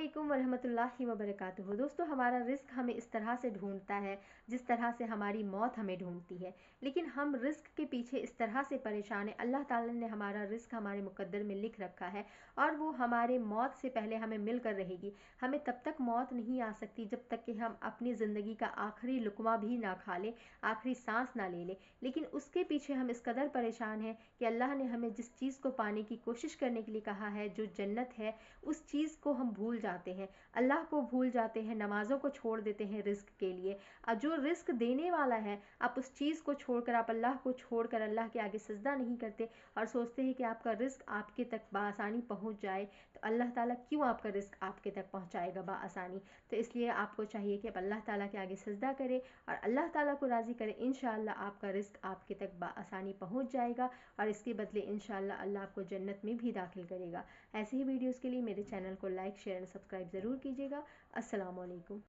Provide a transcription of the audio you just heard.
अस्सलामुअलैकुम वरहमतुल्लाहि वबरकातुहू। दोस्तों, हमारा रिस्क हमें इस तरह से ढूंढता है जिस तरह से हमारी मौत हमें ढूंढती है, लेकिन हम रिस्क के पीछे इस तरह से परेशान हैं। अल्लाह ताला ने हमारा रिस्क हमारे मुकद्दर में लिख रखा है और वो हमारे मौत से पहले हमें मिलकर रहेगी। हमें तब तक मौत नहीं आ सकती जब तक कि हम अपनी ज़िंदगी का आखिरी लुक़मा भी ना खा लें, आखिरी सांस ना ले लें। लेकिन उसके पीछे हम इस कदर परेशान हैं कि अल्लाह ने हमें जिस चीज़ को पाने की कोशिश करने के लिए कहा है, जो जन्नत है, उस चीज़ को हम भूल जाते हैं, अल्लाह को भूल जाते हैं, नमाज़ों को छोड़ देते हैं रिस्क के लिए। जो रिस्क देने वाला है, आप उस चीज़ को छोड़कर, आप अल्लाह को छोड़कर अल्लाह के आगे सजदा नहीं करते और सोचते हैं कि आपका रिस्क आपके तक बआसानी पहुंच जाए। तो अल्लाह ताला क्यों आपका रिस्क आपके तक पहुंचाएगा बआसानी? तो इसलिए आपको चाहिए कि आप अल्लाह ताला के आगे सजदा करें और अल्लाह ताला को राज़ी करें। इंशाअल्लाह आपका रिस्क आपके तक बआसानी पहुंच जाएगा और इसके बदले इंशाअल्लाह अल्लाह आपको जन्नत में भी दाखिल करेगा। ऐसे ही वीडियोज़ के लिए मेरे चैनल को लाइक, शेयर एंड सब्सक्राइब ज़रूर कीजिएगा। अस्सलाम वालेकुम।